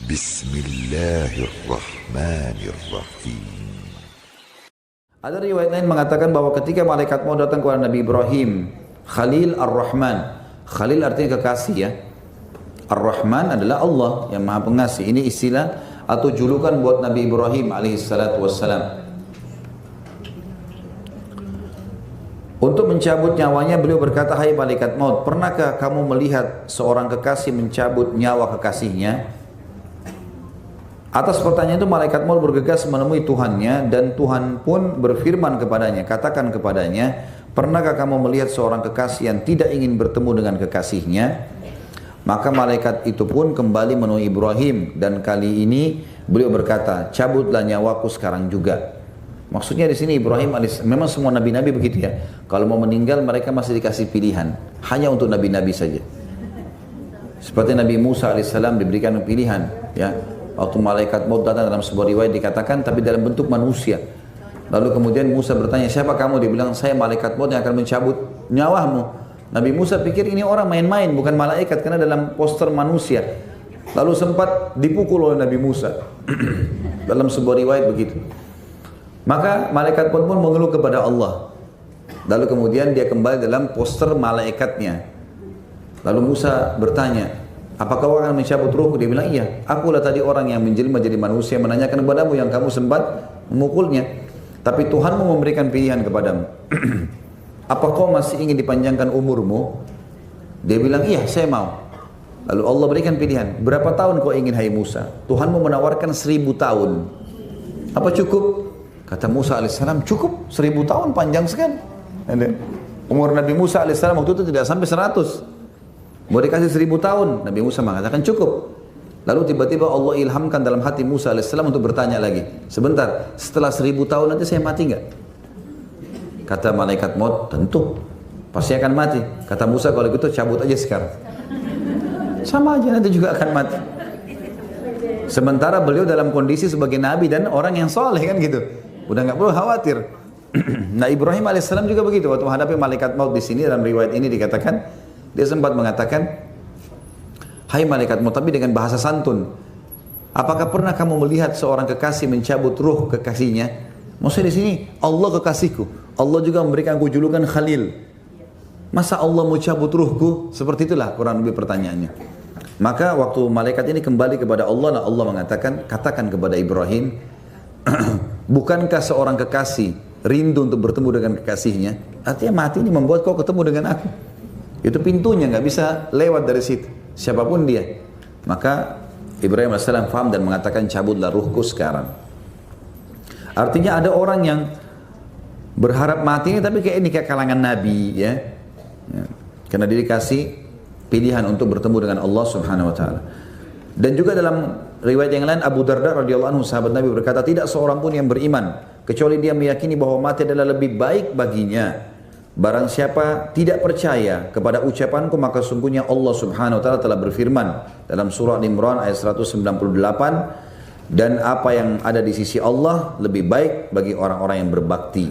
Bismillahirrahmanirrahim. Ada riwayat lain mengatakan bahwa ketika malaikat maut datang kepada Nabi Ibrahim, Khalil Ar-Rahman. Khalil artinya kekasih ya. Ar-Rahman adalah Allah yang Maha Pengasih. Ini istilah atau julukan buat Nabi Ibrahim alaihissalatu wassalam. Untuk mencabut nyawanya beliau berkata, "Hai malaikat maut, pernahkah kamu melihat seorang kekasih mencabut nyawa kekasihnya?" Atas pertanyaan itu malaikat maut bergegas menemui Tuhannya dan Tuhan pun berfirman kepadanya, "Katakan kepadanya, pernahkah kamu melihat seorang kekasih yang tidak ingin bertemu dengan kekasihnya?" Maka malaikat itu pun kembali menemui Ibrahim dan kali ini beliau berkata, "Cabutlah nyawaku sekarang juga." Maksudnya di sini Ibrahim alaihissalam, memang semua nabi-nabi begitu ya. Kalau mau meninggal mereka masih dikasih pilihan, hanya untuk nabi-nabi saja. Seperti Nabi Musa alaihissalam diberikan pilihan, ya. Waktu malaikat maut datang dalam sebuah riwayat dikatakan, tapi dalam bentuk manusia. Lalu kemudian Musa bertanya, "Siapa kamu?" Dia bilang, "Saya malaikat maut yang akan mencabut nyawamu." Nabi Musa pikir ini orang main-main, bukan malaikat, karena dalam poster manusia. Lalu sempat dipukul oleh Nabi Musa. Dalam sebuah riwayat begitu. Maka malaikat pun mengeluh kepada Allah. Lalu kemudian dia kembali dalam poster malaikatnya. Lalu Musa bertanya, "Apakah kau akan mencabut ruhku?" Dia bilang, "Iya, akulah tadi orang yang menjelma jadi manusia menanyakan kepadamu yang kamu sempat memukulnya. Tapi Tuhanmu memberikan pilihan kepadamu. Apa kau masih ingin dipanjangkan umurmu?" Dia bilang, "Iya, saya mau." Lalu Allah berikan pilihan, "Berapa tahun kau ingin, hai Musa?" Tuhanmu menawarkan 1000 tahun. "Apa cukup?" Kata Musa alaihissalam, "Cukup, 1000 tahun panjang sekali." Umur Nabi Musa alaihissalam waktu itu tidak sampai 100. Mau dikasih 1000 tahun, Nabi Musa mengatakan cukup. Lalu tiba-tiba Allah ilhamkan dalam hati Musa alaihissalam untuk bertanya lagi, "Sebentar, setelah 1000 tahun nanti saya mati nggak?" Kata malaikat maut, "Tentu, pasti akan mati." Kata Musa, "Kalau gitu cabut aja sekarang. Sama aja nanti juga akan mati." Sementara beliau dalam kondisi sebagai nabi dan orang yang soleh kan gitu, udah nggak perlu khawatir. Nah Ibrahim alaihissalam juga begitu, waktu menghadapi malaikat maut di sini dalam riwayat ini dikatakan, dia sempat mengatakan, "Hai malaikat maut," tapi dengan bahasa santun, "Apakah pernah kamu melihat seorang kekasih mencabut ruh kekasihnya?" Maksudnya di sini Allah kekasihku, Allah juga memberikan aku julukan Khalil. Masa Allah mau cabut ruhku? Seperti itulah kurang lebih pertanyaannya. Maka waktu malaikat ini kembali kepada Allah, Allah mengatakan, "Katakan kepada Ibrahim, bukankah seorang kekasih rindu untuk bertemu dengan kekasihnya?" Artinya mati ini membuat kau ketemu dengan aku. Itu pintunya, nggak bisa lewat dari situ, siapapun dia. Maka Ibrahim AS faham dan mengatakan, "Cabutlah ruhku sekarang." Artinya ada orang yang berharap mati ini, tapi kayak ini kayak kalangan Nabi ya. Karena dia dikasih pilihan untuk bertemu dengan Allah Subhanahu Wa Taala. Dan juga dalam riwayat yang lain Abu Darda radhiyallahu anhu sahabat Nabi berkata, "Tidak seorang pun yang beriman kecuali dia meyakini bahwa mati adalah lebih baik baginya. Barang siapa tidak percaya kepada ucapanku, maka sungguhnya Allah Subhanahu Wa Taala telah berfirman dalam surah Al-Imran ayat 198, dan apa yang ada di sisi Allah lebih baik bagi orang-orang yang berbakti."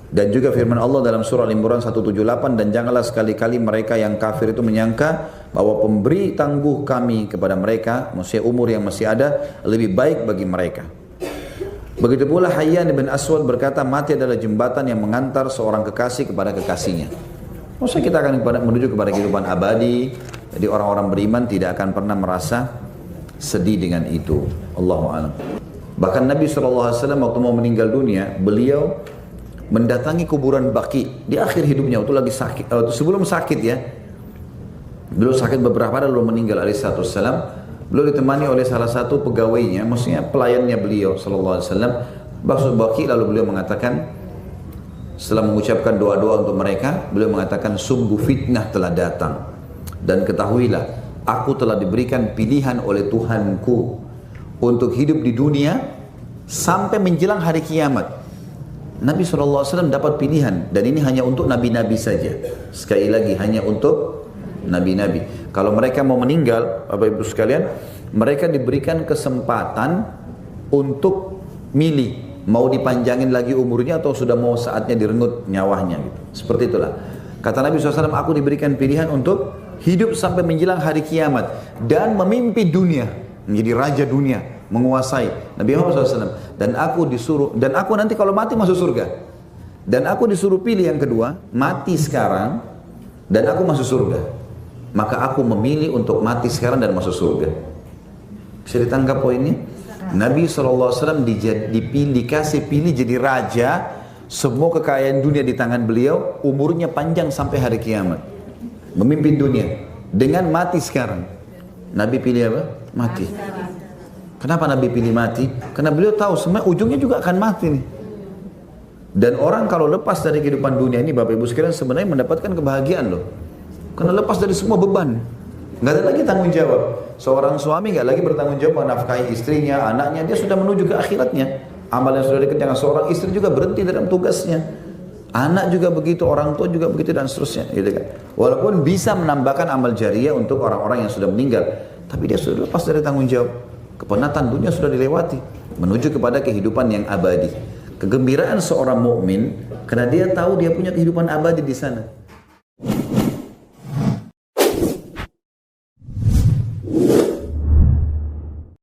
Dan juga firman Allah dalam surah Al-Imran 178, "Dan janganlah sekali-kali mereka yang kafir itu menyangka bahwa pemberi tangguh kami kepada mereka, maksudnya umur yang masih ada, lebih baik bagi mereka." Begitu pula Hayyan bin Aswad berkata, "Mati adalah jembatan yang mengantar seorang kekasih kepada kekasihnya." Maksudnya kita akan menuju kepada kehidupan abadi. Jadi orang-orang beriman tidak akan pernah merasa sedih dengan itu. Allahu a'lam. Bahkan Nabi SAW waktu mau meninggal dunia, beliau mendatangi kuburan Baqi di akhir hidupnya, waktu lagi sakit, sebelum sakit ya. Beliau sakit beberapa hari lalu meninggal alaihissalam. Beliau ditemani oleh salah satu pegawainya, maksudnya pelayannya beliau sallallahu alaihi wasallam, masuk Baqi. Lalu beliau mengatakan, setelah mengucapkan doa-doa untuk mereka, beliau mengatakan, "Sungguh fitnah telah datang, dan ketahuilah aku telah diberikan pilihan oleh Tuhanku untuk hidup di dunia sampai menjelang hari kiamat." Nabi SAW dapat pilihan, dan ini hanya untuk nabi-nabi saja. Sekali lagi, hanya untuk nabi-nabi. Kalau mereka mau meninggal, Bapak Ibu sekalian, mereka diberikan kesempatan untuk milih, mau dipanjangin lagi umurnya atau sudah mau saatnya direnggut nyawanya gitu. Seperti itulah. Kata Nabi SAW, "Aku diberikan pilihan untuk hidup sampai menjelang hari kiamat dan memimpin dunia." menjadi raja dunia, menguasai. Nabi Muhammad SAW. Dan aku nanti kalau mati masuk surga. Dan aku disuruh pilih yang kedua, mati sekarang dan aku masuk surga. Maka aku memilih untuk mati sekarang dan masuk surga. Bisa ditangkap poinnya? Nabi SAW dikasih pilih jadi raja, semua kekayaan dunia di tangan beliau, umurnya panjang sampai hari kiamat. Memimpin dunia dengan mati sekarang. Nabi pilih apa? Mati. Kenapa Nabi pilih mati? Karena beliau tahu sebenarnya ujungnya juga akan mati nih. Dan orang kalau lepas dari kehidupan dunia ini, Bapak Ibu sekalian, sebenarnya mendapatkan kebahagiaan loh. Karena lepas dari semua beban. Nggak ada lagi tanggung jawab. Seorang suami nggak lagi bertanggung jawab menafkahi istrinya, anaknya, dia sudah menuju ke akhiratnya. Amal yang sudah dikerjakan. Seorang istri juga berhenti dalam tugasnya. Anak juga begitu, orang tua juga begitu, dan seterusnya. Gitu kan. Walaupun bisa menambahkan amal jariah untuk orang-orang yang sudah meninggal, tapi dia sudah lepas dari tanggung jawab. Kepenatan dunia sudah dilewati, menuju kepada kehidupan yang abadi. Kegembiraan seorang mukmin karena dia tahu dia punya kehidupan abadi di sana.